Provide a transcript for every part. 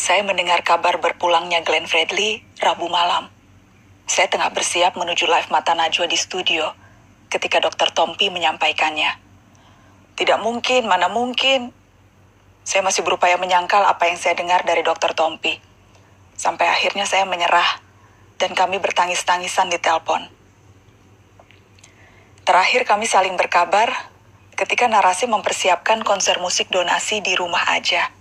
Saya mendengar kabar berpulangnya Glenn Fredly Rabu malam. Saya tengah bersiap menuju live Mata Najwa di studio ketika Dr. Tompi menyampaikannya. Tidak mungkin, mana mungkin. Saya masih berupaya menyangkal apa yang saya dengar dari Dr. Tompi. Sampai akhirnya saya menyerah dan kami bertangis-tangisan di telepon. Terakhir kami saling berkabar ketika Narasi mempersiapkan konser musik donasi di rumah aja.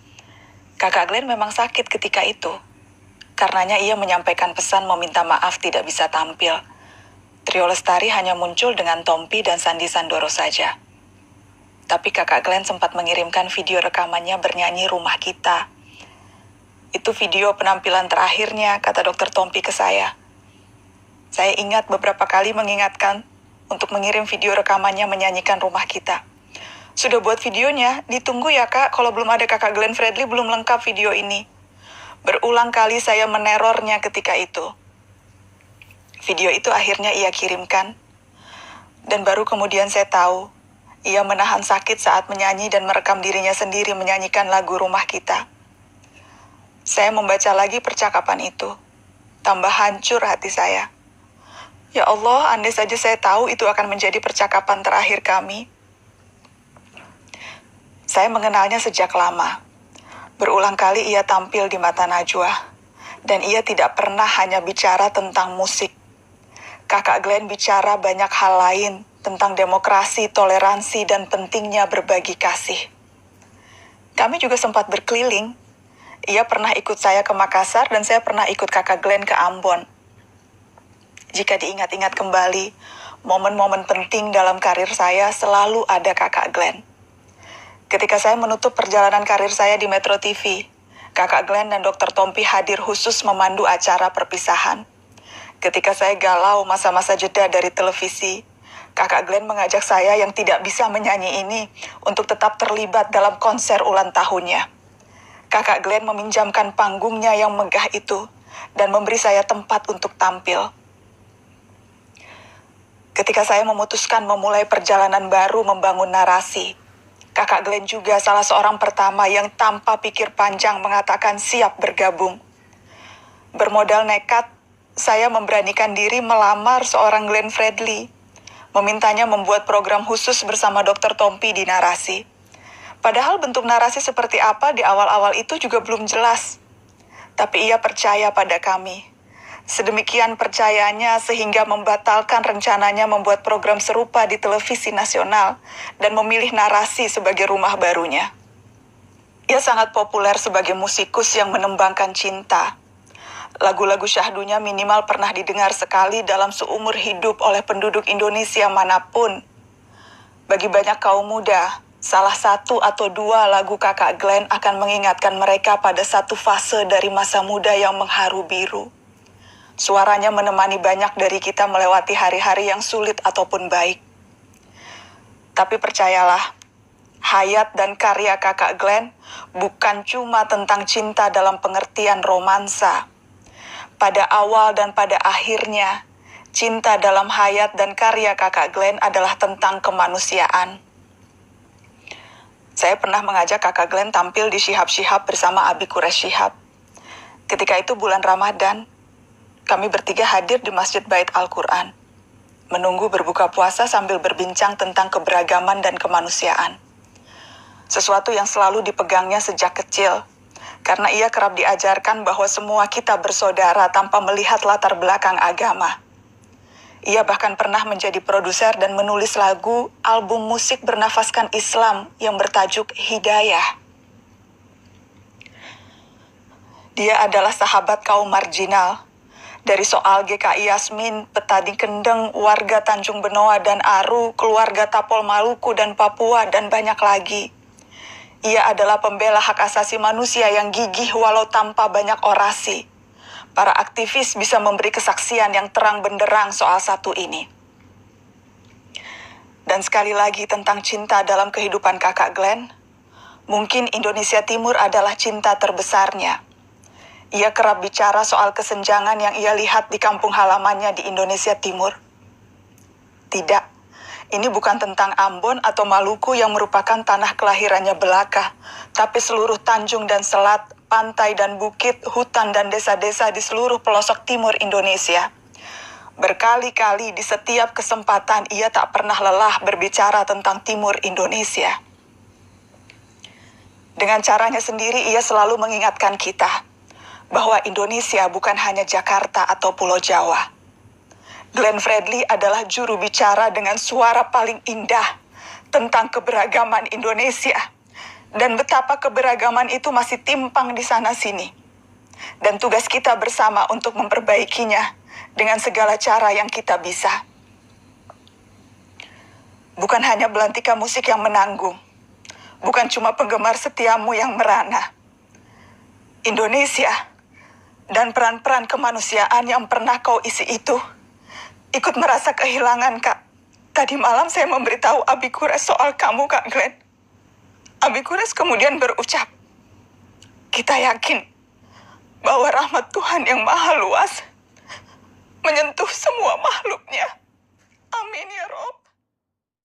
Kakak Glenn memang sakit ketika itu. Karenanya ia menyampaikan pesan meminta maaf tidak bisa tampil. Trio Lestari hanya muncul dengan Tompi dan Sandi Sandoro saja. Tapi kakak Glenn sempat mengirimkan video rekamannya bernyanyi Rumah Kita. Itu video penampilan terakhirnya, kata Dr. Tompi ke saya. Saya ingat beberapa kali mengingatkan untuk mengirim video rekamannya menyanyikan Rumah Kita. Sudah buat videonya, ditunggu ya kak, kalau belum ada kakak Glenn Fredly belum lengkap video ini. Berulang kali saya menerornya ketika itu. Video itu akhirnya ia kirimkan. Dan baru kemudian saya tahu, ia menahan sakit saat menyanyi dan merekam dirinya sendiri menyanyikan lagu Rumah Kita. Saya membaca lagi percakapan itu. Tambah hancur hati saya. Ya Allah, andai saja saya tahu itu akan menjadi percakapan terakhir kami. Saya mengenalnya sejak lama. Berulang kali ia tampil di Mata Najwa. Dan ia tidak pernah hanya bicara tentang musik. Kakak Glenn bicara banyak hal lain tentang demokrasi, toleransi, dan pentingnya berbagi kasih. Kami juga sempat berkeliling. Ia pernah ikut saya ke Makassar dan saya pernah ikut kakak Glenn ke Ambon. Jika diingat-ingat kembali, momen-momen penting dalam karir saya selalu ada kakak Glenn. Ketika saya menutup perjalanan karir saya di Metro TV, kakak Glenn dan Dr. Tompi hadir khusus memandu acara perpisahan. Ketika saya galau masa-masa jeda dari televisi, kakak Glenn mengajak saya yang tidak bisa menyanyi ini untuk tetap terlibat dalam konser ulang tahunnya. Kakak Glenn meminjamkan panggungnya yang megah itu dan memberi saya tempat untuk tampil. Ketika saya memutuskan memulai perjalanan baru membangun narasi, kakak Glenn juga salah seorang pertama yang tanpa pikir panjang mengatakan siap bergabung. Bermodal nekat, saya memberanikan diri melamar seorang Glenn Fredly, memintanya membuat program khusus bersama Dr. Tompi di Narasi. Padahal bentuk narasi seperti apa di awal-awal itu juga belum jelas. Tapi ia percaya pada kami. Sedemikian percayanya sehingga membatalkan rencananya membuat program serupa di televisi nasional dan memilih Narasi sebagai rumah barunya. Ia sangat populer sebagai musikus yang menembangkan cinta. Lagu-lagu syahdunya minimal pernah didengar sekali dalam seumur hidup oleh penduduk Indonesia manapun. Bagi banyak kaum muda, salah satu atau dua lagu kakak Glenn akan mengingatkan mereka pada satu fase dari masa muda yang mengharu biru. Suaranya menemani banyak dari kita melewati hari-hari yang sulit ataupun baik. Tapi percayalah, hayat dan karya kakak Glenn bukan cuma tentang cinta dalam pengertian romansa. Pada awal dan pada akhirnya, cinta dalam hayat dan karya kakak Glenn adalah tentang kemanusiaan. Saya pernah mengajak kakak Glenn tampil di Syihab-Syihab bersama Abi Quraish Syihab. Ketika itu bulan Ramadan, kami bertiga hadir di Masjid Bait Al-Quran, menunggu berbuka puasa sambil berbincang tentang keberagaman dan kemanusiaan. Sesuatu yang selalu dipegangnya sejak kecil, karena ia kerap diajarkan bahwa semua kita bersaudara tanpa melihat latar belakang agama. Ia bahkan pernah menjadi produser dan menulis lagu album musik bernafaskan Islam yang bertajuk Hidayah. Dia adalah sahabat kaum marginal. Dari soal GKI Yasmin, petani Kendeng, warga Tanjung Benoa dan Aru, keluarga Tapol Maluku dan Papua, dan banyak lagi. Ia adalah pembela hak asasi manusia yang gigih walau tanpa banyak orasi. Para aktivis bisa memberi kesaksian yang terang benderang soal satu ini. Dan sekali lagi tentang cinta dalam kehidupan kakak Glenn, mungkin Indonesia Timur adalah cinta terbesarnya. Ia kerap bicara soal kesenjangan yang ia lihat di kampung halamannya di Indonesia Timur. Tidak, ini bukan tentang Ambon atau Maluku yang merupakan tanah kelahirannya belaka, tapi seluruh tanjung dan selat pantai dan bukit, hutan dan desa-desa di seluruh pelosok timur Indonesia. Berkali-kali di setiap kesempatan ia tak pernah lelah berbicara tentang timur Indonesia. Dengan caranya sendiri ia selalu mengingatkan kita bahwa Indonesia bukan hanya Jakarta atau Pulau Jawa. Glenn Fredly adalah juru bicara dengan suara paling indah tentang keberagaman Indonesia. Dan betapa keberagaman itu masih timpang di sana-sini. Dan tugas kita bersama untuk memperbaikinya dengan segala cara yang kita bisa. Bukan hanya belantika musik yang menanggung. Bukan cuma penggemar setiamu yang merana. Indonesia dan peran-peran kemanusiaan yang pernah kau isi itu ikut merasa kehilangan, Kak. Tadi malam saya memberitahu Abi Kures soal kamu, Kak Glenn. Abi Kures kemudian berucap, kita yakin bahwa rahmat Tuhan yang maha luas menyentuh semua makhluknya.